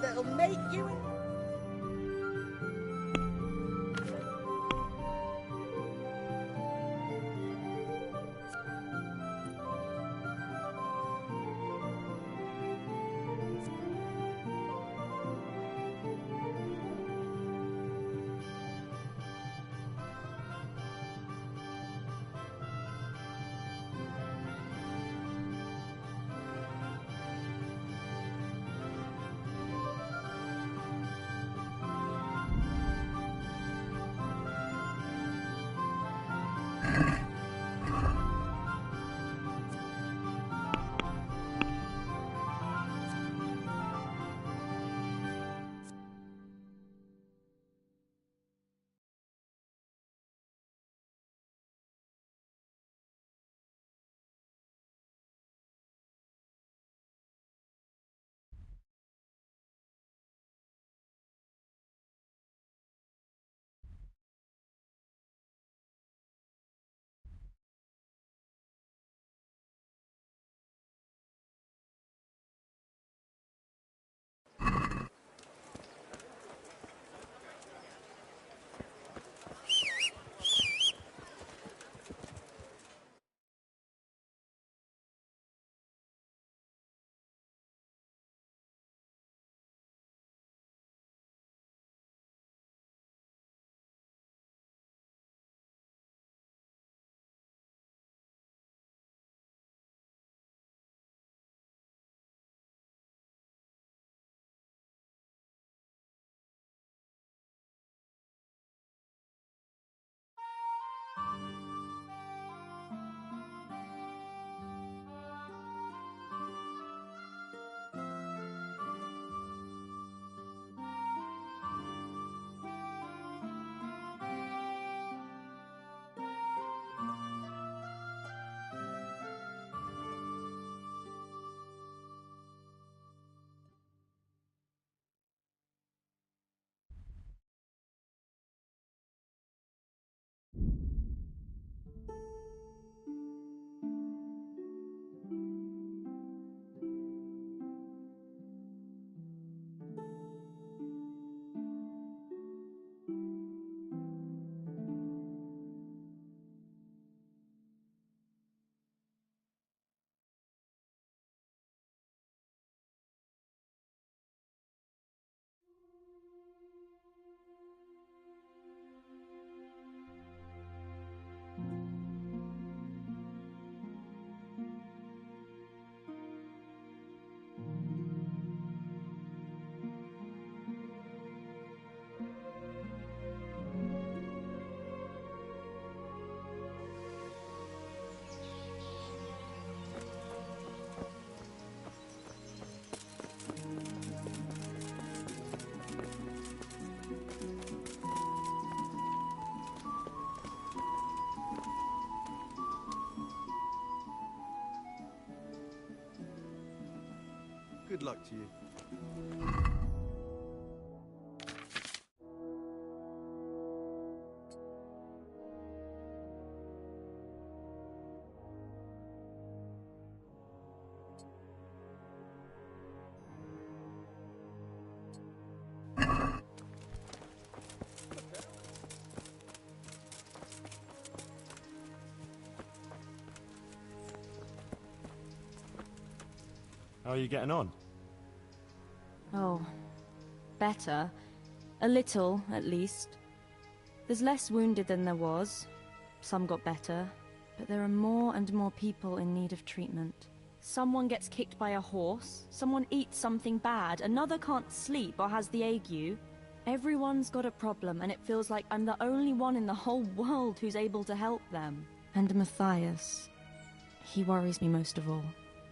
that'll make you... Good luck to you. How are you getting on? Oh, better. A little, at least. There's less wounded than there was. Some got better. But there are more and more people in need of treatment. Someone gets kicked by a horse, someone eats something bad, another can't sleep or has the ague. Everyone's got a problem, and it feels like I'm the only one in the whole world who's able to help them. And Matthias, he worries me most of all.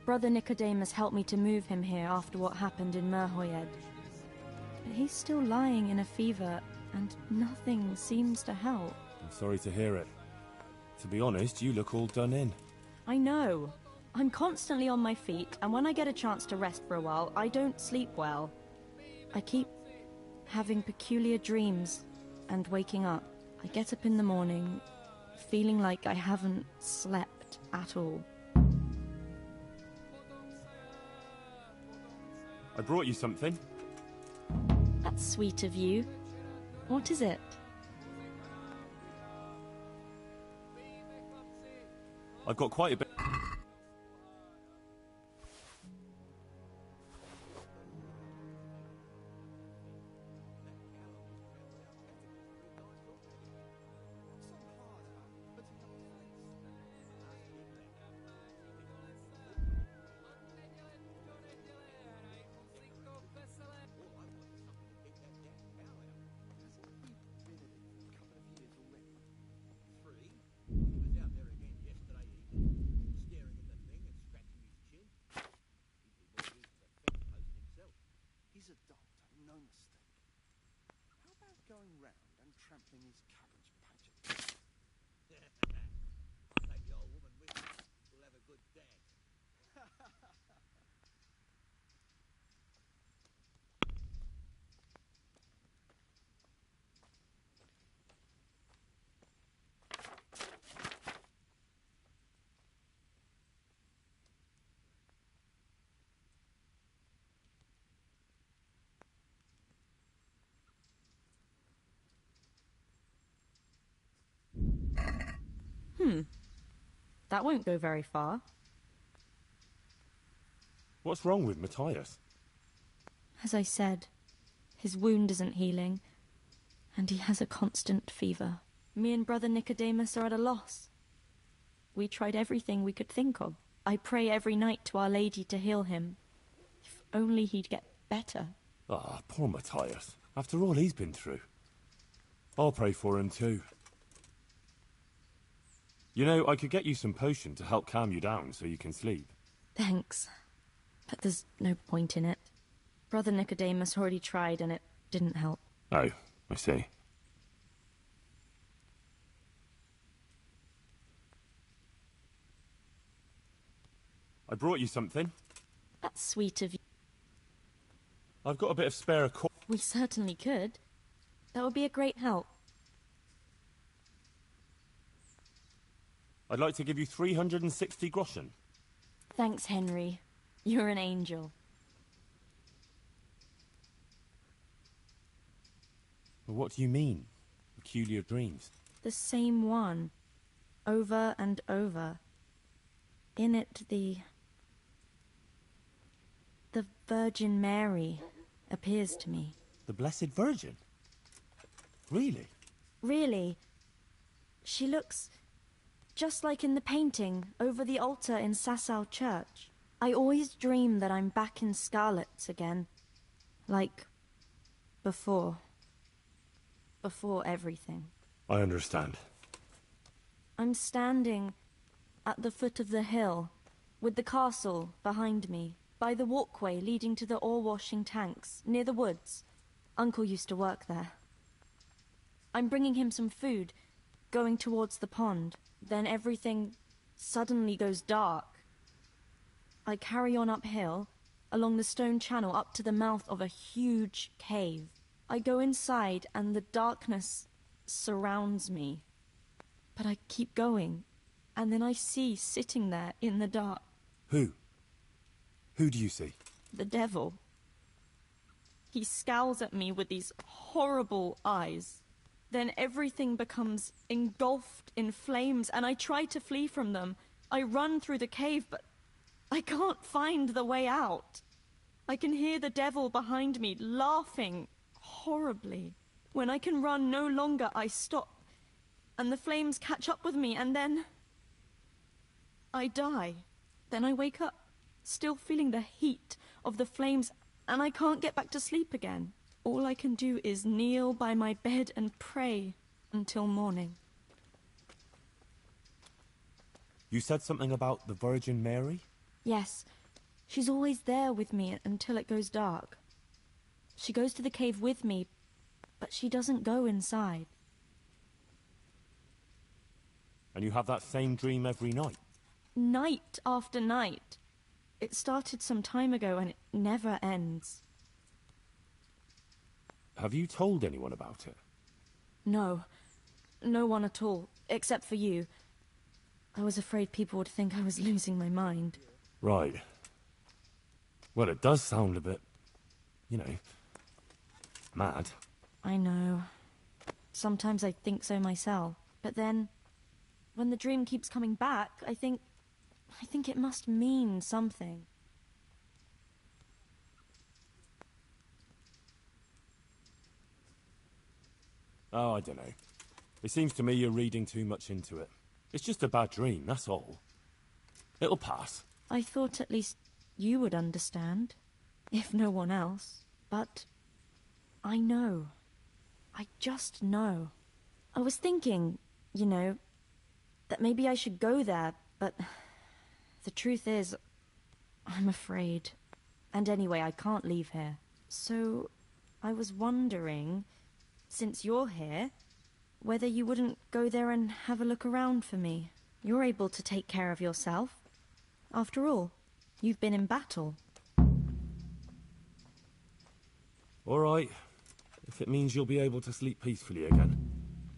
Brother Nicodemus helped me to move him here after what happened in Merhoyed. But he's still lying in a fever, and nothing seems to help. I'm sorry to hear it. To be honest, you look all done in. I know. I'm constantly on my feet, and when I get a chance to rest for a while, I don't sleep well. I keep having peculiar dreams and waking up. I get up in the morning, feeling like I haven't slept at all. I brought you something. That's sweet of you. What is it? I've got quite a bit. He's a doctor, no mistake. How about going round and trampling his cabbage patch? Take the old woman with you. We'll have a good dag. That won't go very far. What's wrong with Matthias? As I said, his wound isn't healing, and he has a constant fever. Me and Brother Nicodemus are at a loss. We tried everything we could think of. I pray every night to Our Lady to heal him. If only he'd get better. Ah, poor Matthias. After all he's been through. I'll pray for him too. You know, I could get you some potion to help calm you down so you can sleep. Thanks. But there's no point in it. Brother Nicodemus already tried and it didn't help. Oh, I see. I brought you something. That's sweet of you. I've got a bit of spare We certainly could. That would be a great help. I'd like to give you 360 groschen. Thanks, Henry. You're an angel. Well, what do you mean? Peculiar dreams? The same one. Over and over. In it, the Virgin Mary appears to me. The Blessed Virgin? Really? Really. She looks just like in the painting over the altar in Sasau Church. I always dream that I'm back in Scarlet's again. Like before. Before everything. I understand. I'm standing at the foot of the hill, with the castle behind me, by the walkway leading to the ore-washing tanks, near the woods. Uncle used to work there. I'm bringing him some food, going towards the pond. Then everything suddenly goes dark. I carry on uphill, along the stone channel up to the mouth of a huge cave. I go inside and the darkness surrounds me. But I keep going, and then I see sitting there in the dark. Who? Who do you see? The devil. He scowls at me with these horrible eyes. Then everything becomes engulfed in flames, and I try to flee from them. I run through the cave, but I can't find the way out. I can hear the devil behind me laughing horribly. When I can run no longer, I stop, and the flames catch up with me, and then I die. Then I wake up, still feeling the heat of the flames, and I can't get back to sleep again. All I can do is kneel by my bed and pray until morning. You said something about the Virgin Mary? Yes, she's always there with me until it goes dark. She goes to the cave with me, but she doesn't go inside. And you have that same dream every night? Night after night. It started some time ago and it never ends. Have you told anyone about it? No. No one at all, except for you. I was afraid people would think I was losing my mind. Right. Well, it does sound a bit, you know, mad. I know. Sometimes I think so myself. But then, when the dream keeps coming back, I think it must mean something. Oh, I don't know. It seems to me you're reading too much into it. It's just a bad dream, that's all. It'll pass. I thought at least you would understand, if no one else. But I know. I just know. I was thinking, that maybe I should go there, but the truth is, I'm afraid. And anyway, I can't leave here. So, I was wondering, since you're here, whether you wouldn't go there and have a look around for me. You're able to take care of yourself. After all, you've been in battle. All right. If it means you'll be able to sleep peacefully again.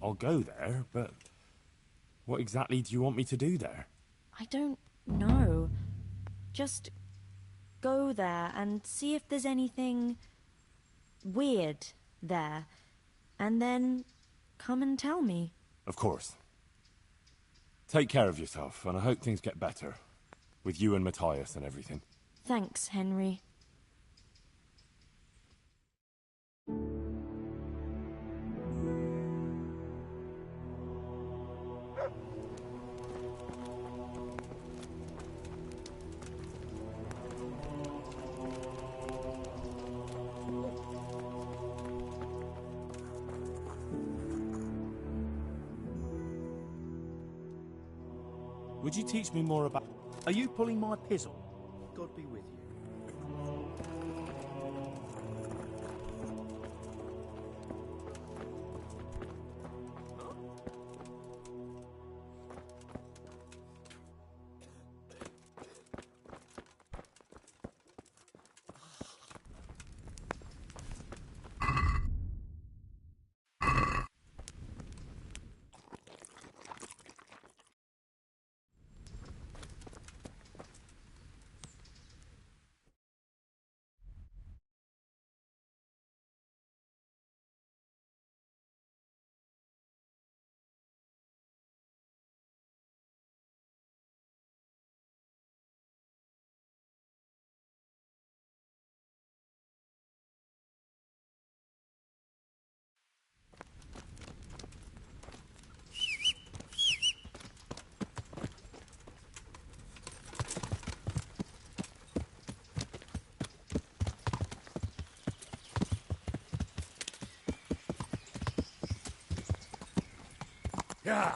I'll go there, but what exactly do you want me to do there? I don't know. Just go there and see if there's anything weird there. And then come and tell me. Of course. Take care of yourself, and I hope things get better. With you and Matthias and everything. Thanks, Henry. Would you teach me more about... Are you pulling my pizzle? God be with you. Yeah.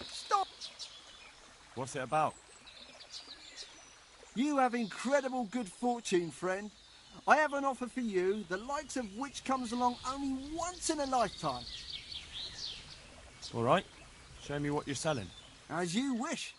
Stop! What's it about? You have incredible good fortune, friend. I have an offer for you, the likes of which comes along only once in a lifetime. All right. Show me what you're selling. As you wish.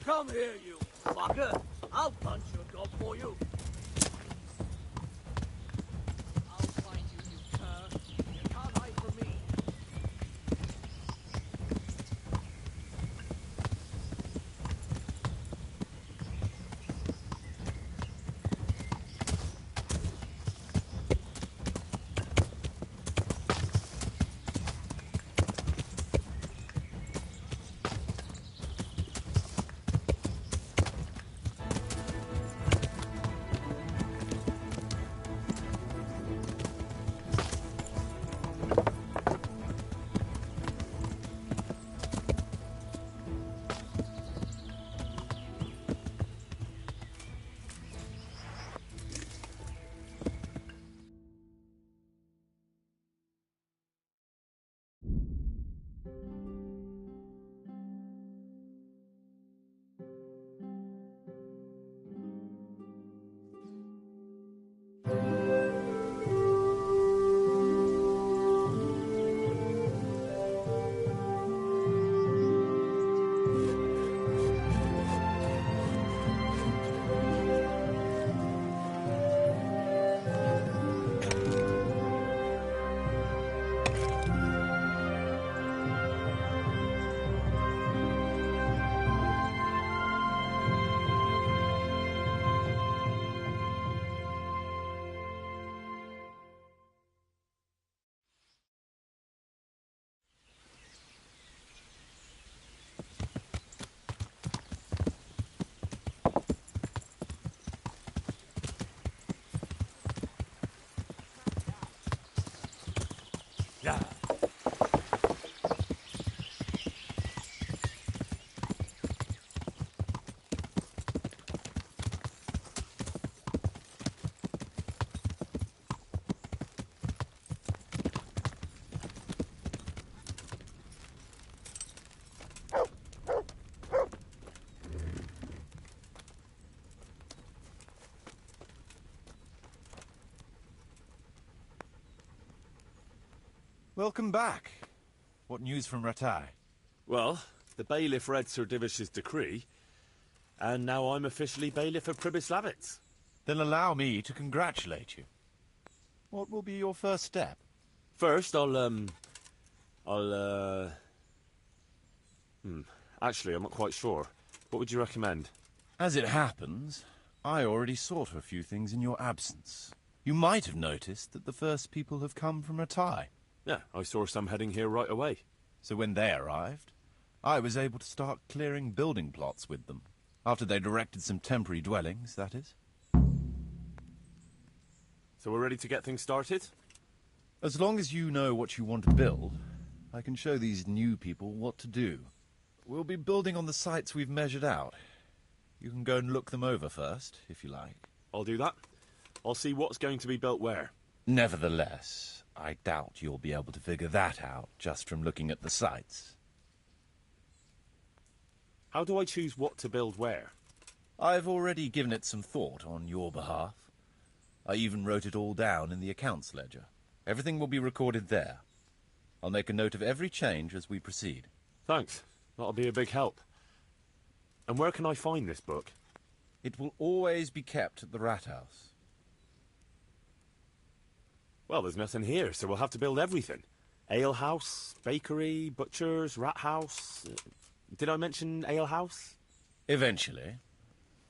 Come here, you fucker. I'll punch your dog for you. I'll find you, you cur. You can't hide from me. Yeah. Welcome back. What news from Ratai? Well, the bailiff read Sir Divish's decree, and now I'm officially bailiff of Pribyslavitz. Then allow me to congratulate you. What will be your first step? First, actually, I'm not quite sure. What would you recommend? As it happens, I already saw to a few things in your absence. You might have noticed that the first people have come from Ratai. Yeah, I saw some heading here right away. So when they arrived, I was able to start clearing building plots with them. After they'd erected some temporary dwellings, that is. So we're ready to get things started? As long as you know what you want to build, I can show these new people what to do. We'll be building on the sites we've measured out. You can go and look them over first, if you like. I'll do that. I'll see what's going to be built where. Nevertheless, I doubt you'll be able to figure that out just from looking at the sites. How do I choose what to build where? I've already given it some thought on your behalf. I even wrote it all down in the accounts ledger. Everything will be recorded there. I'll make a note of every change as we proceed. Thanks. That'll be a big help. And where can I find this book? It will always be kept at the Rat House. Well, there's nothing here, so we'll have to build everything. Ale house, bakery, butchers, rat house. Did I mention ale house? Eventually.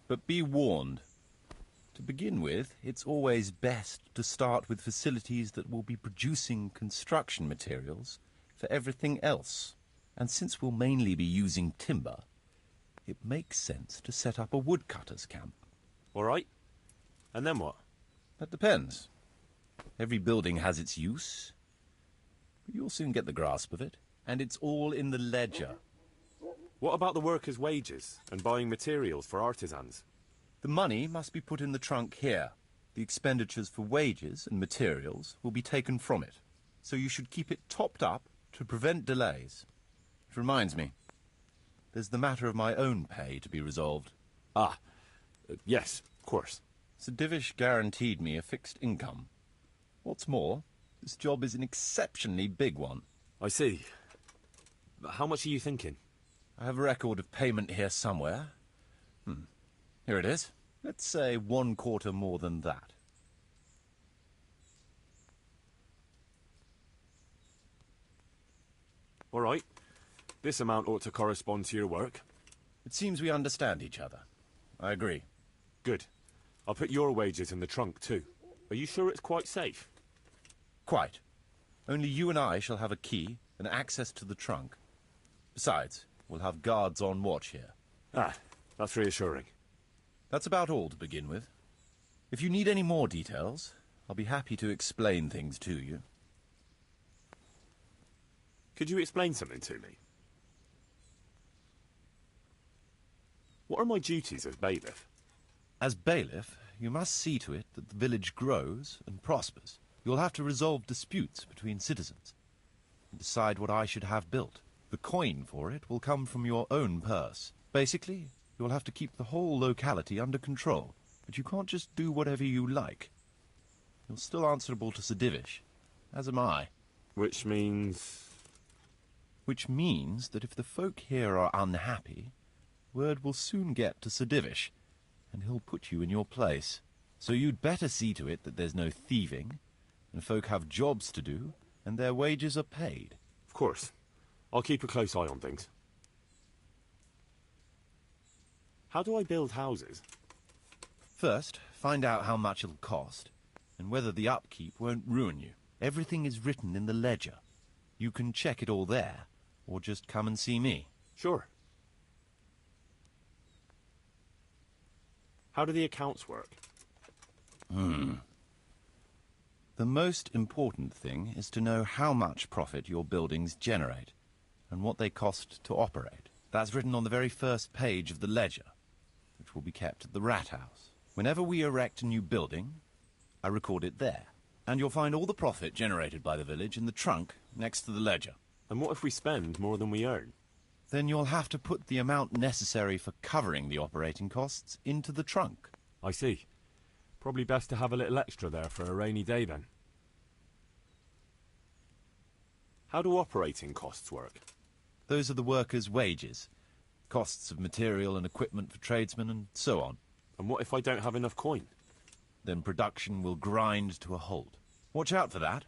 But be warned. To begin with, it's always best to start with facilities that will be producing construction materials for everything else. And since we'll mainly be using timber, it makes sense to set up a woodcutter's camp. All right. And then what? That depends. Every building has its use, but you'll soon get the grasp of it, and it's all in the ledger. What about the workers' wages and buying materials for artisans? The money must be put in the trunk here. The expenditures for wages and materials will be taken from it, so you should keep it topped up to prevent delays. It reminds me, there's the matter of my own pay to be resolved. Yes, of course. Sir Divish guaranteed me a fixed income. What's more, this job is an exceptionally big one. I see. But how much are you thinking? I have a record of payment here somewhere, Here it is. Let's say 1/4 more than that. All right. This amount ought to correspond to your work. It seems we understand each other. I agree. Good. I'll put your wages in the trunk, too. Are you sure it's quite safe? Quite. Only you and I shall have a key and access to the trunk. Besides, we'll have guards on watch here. Ah, that's reassuring. That's about all to begin with. If you need any more details, I'll be happy to explain things to you. Could you explain something to me? What are my duties as bailiff? As bailiff, you must see to it that the village grows and prospers. You'll have to resolve disputes between citizens and decide what I should have built. The coin for it will come from your own purse. Basically, you'll have to keep the whole locality under control, but you can't just do whatever you like. You're still answerable to Sir Divish, as am I. Which means... Which means that if the folk here are unhappy, word will soon get to Sir Divish, and he'll put you in your place. So you'd better see to it that there's no thieving, and folk have jobs to do, and their wages are paid. Of course. I'll keep a close eye on things. How do I build houses? First, find out how much it'll cost, and whether the upkeep won't ruin you. Everything is written in the ledger. You can check it all there, or just come and see me. Sure. How do the accounts work? The most important thing is to know how much profit your buildings generate, and what they cost to operate. That's written on the very first page of the ledger, which will be kept at the Rat House. Whenever we erect a new building, I record it there. And you'll find all the profit generated by the village in the trunk next to the ledger. And what if we spend more than we earn? Then you'll have to put the amount necessary for covering the operating costs into the trunk. I see. Probably best to have a little extra there for a rainy day, then. How do operating costs work? Those are the workers' wages, costs of material and equipment for tradesmen, and so on. And what if I don't have enough coin? Then production will grind to a halt. Watch out for that.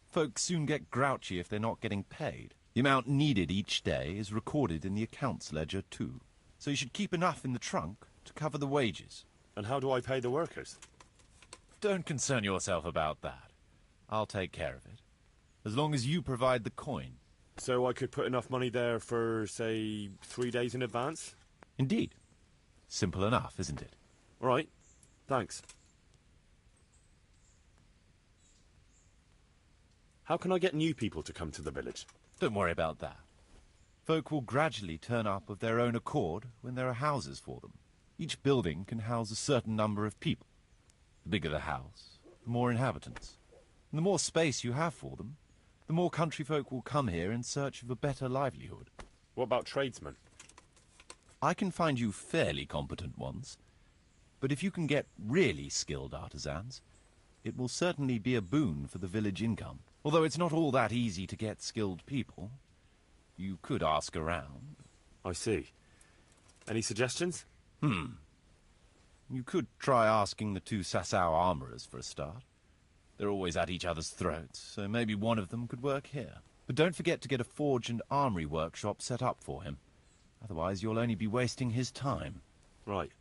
Folks soon get grouchy if they're not getting paid. The amount needed each day is recorded in the accounts ledger too. So you should keep enough in the trunk to cover the wages. And how do I pay the workers? Don't concern yourself about that. I'll take care of it. As long as you provide the coin. So I could put enough money there for, say, 3 days in advance? Indeed. Simple enough, isn't it? All right. Thanks. How can I get new people to come to the village? Don't worry about that. Folk will gradually turn up of their own accord when there are houses for them. Each building can house a certain number of people. The bigger the house, the more inhabitants. And the more space you have for them, the more country folk will come here in search of a better livelihood. What about tradesmen? I can find you fairly competent ones, but if you can get really skilled artisans, it will certainly be a boon for the village income. Although it's not all that easy to get skilled people. You could ask around. I see. Any suggestions? You could try asking the 2 Sasau armourers for a start. They're always at each other's throats, so maybe one of them could work here. But don't forget to get a forge and armoury workshop set up for him. Otherwise you'll only be wasting his time. Right.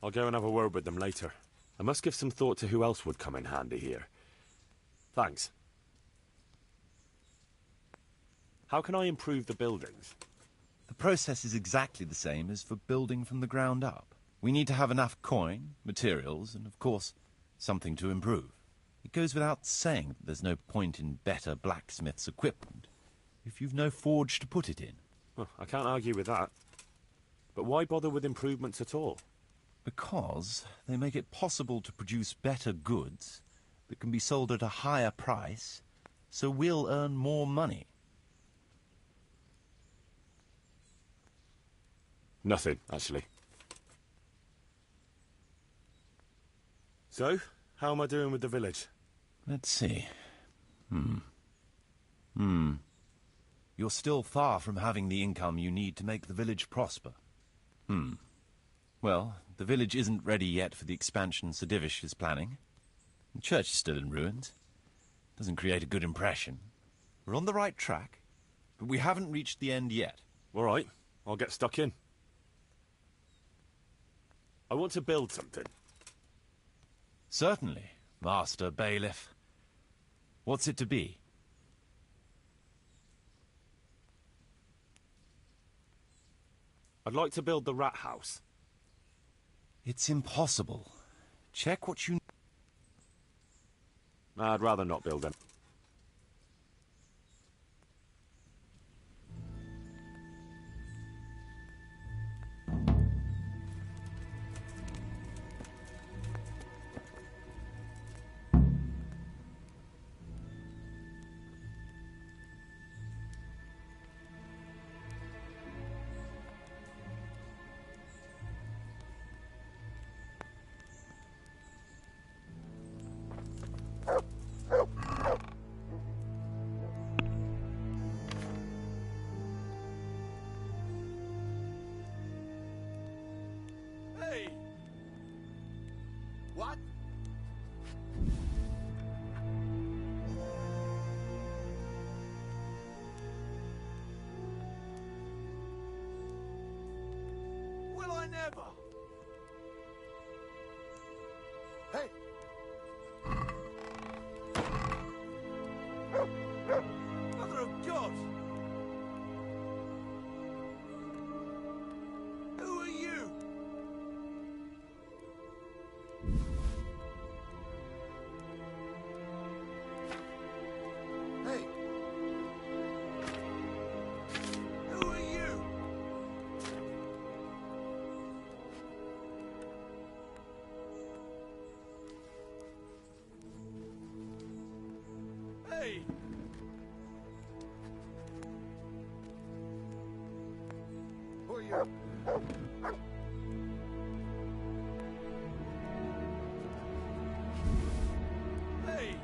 I'll go and have a word with them later. I must give some thought to who else would come in handy here. Thanks. How can I improve the buildings? The process is exactly the same as for building from the ground up. We need to have enough coin, materials, and of course, something to improve. It goes without saying that there's no point in better blacksmith's equipment if you've no forge to put it in. Well, I can't argue with that. But why bother with improvements at all? Because they make it possible to produce better goods that can be sold at a higher price, so we'll earn more money. Nothing, actually. So, how am I doing with the village? Let's see. You're still far from having the income you need to make the village prosper. Well, the village isn't ready yet for the expansion Sir Divish is planning. The church is still in ruins. Doesn't create a good impression. We're on the right track, but we haven't reached the end yet. All right, I'll get stuck in. I want to build something. Certainly, Master Bailiff. What's it to be? I'd like to build the rat house. It's impossible. Check what you... I'd rather not build them. Hey! What? Will I never? Hey! Mother of God! Who are you? Hey! Who are you? Hey! Who are you? Hey!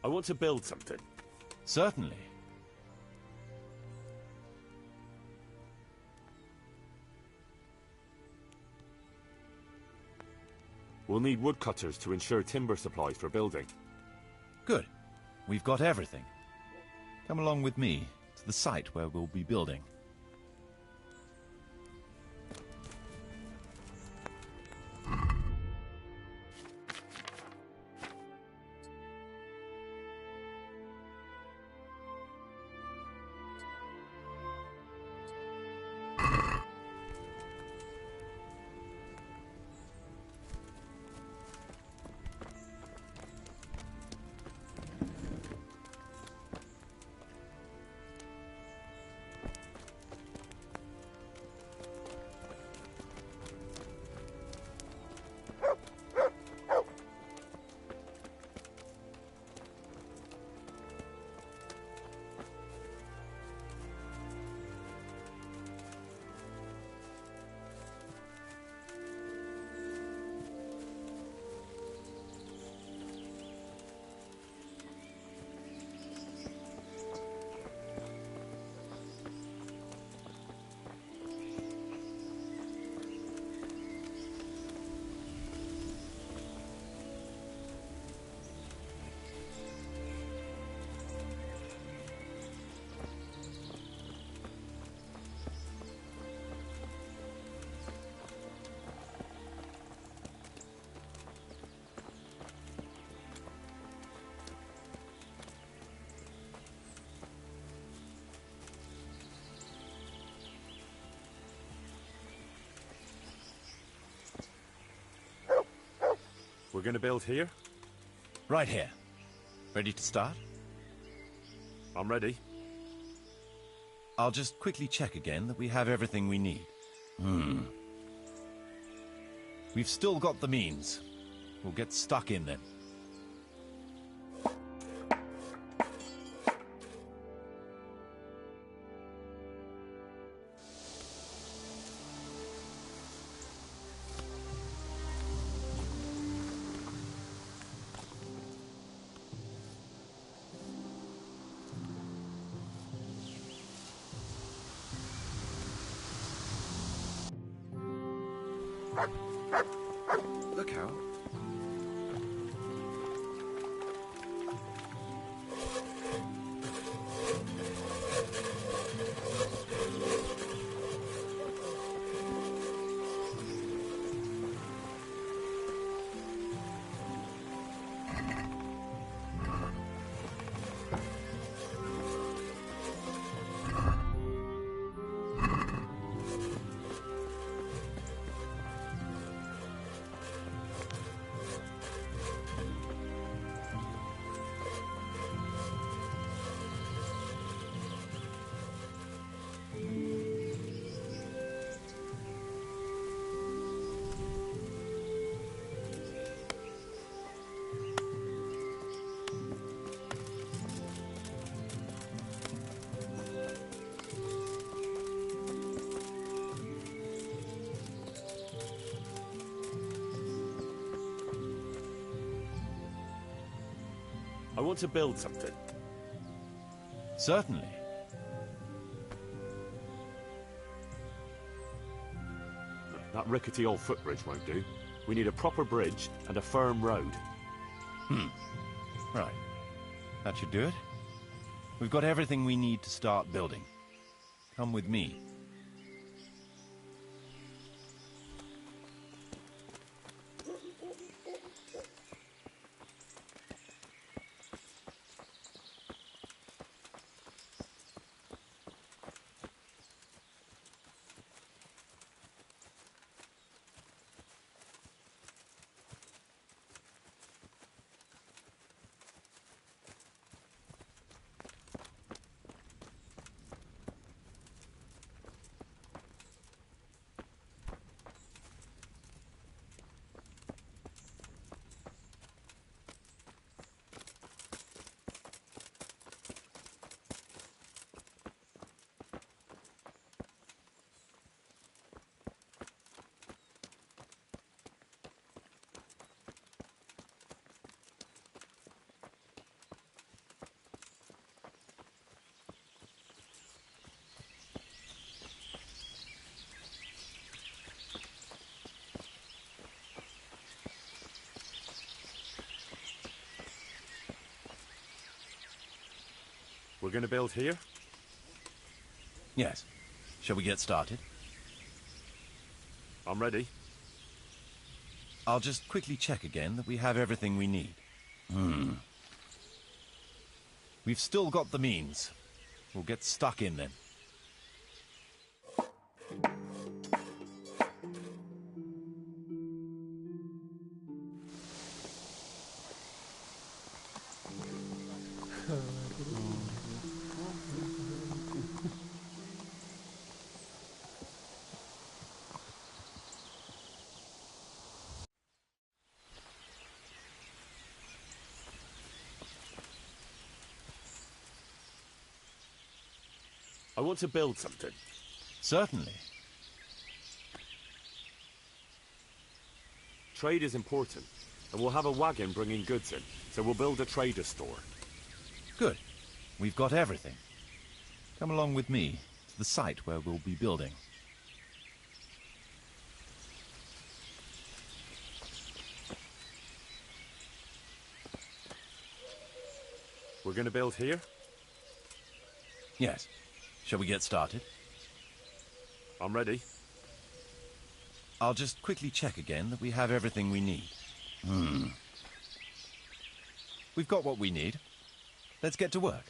I want to build something. Certainly. We'll need woodcutters to ensure timber supplies for building. Good. We've got everything. Come along with me to the site where we'll be building. We're gonna build here? Right here. Ready to start? I'm ready. I'll just quickly check again that we have everything we need. We've still got the means. We'll get stuck in then. Look out. I want to build something. Certainly. That rickety old footbridge won't do. We need a proper bridge and a firm road. Right. That should do it. We've got everything we need to start building. Come with me. We're gonna build here? Yes. Shall we get started? I'm ready. I'll just quickly check again that we have everything we need. We've still got the means. We'll get stuck in then. I want to build something. Certainly. Trade is important, and we'll have a wagon bringing goods in, so we'll build a trader store. Good. We've got everything. Come along with me to the site where we'll be building. We're gonna build here? Yes. Shall we get started? I'm ready. I'll just quickly check again that we have everything we need. We've got what we need. Let's get to work.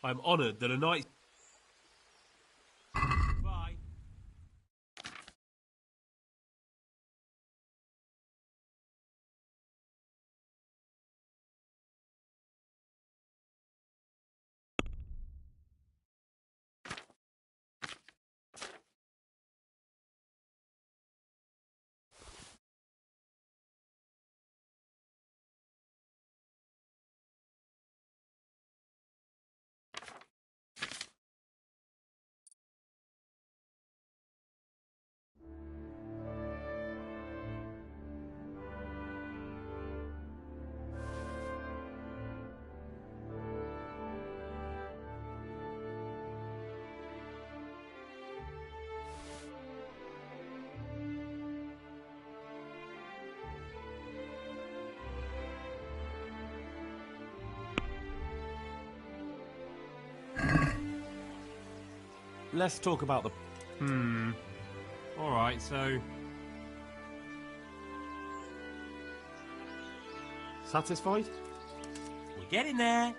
I'm honoured that a knight... Bye. Let's talk about the... Alright, so... Satisfied? We're getting there.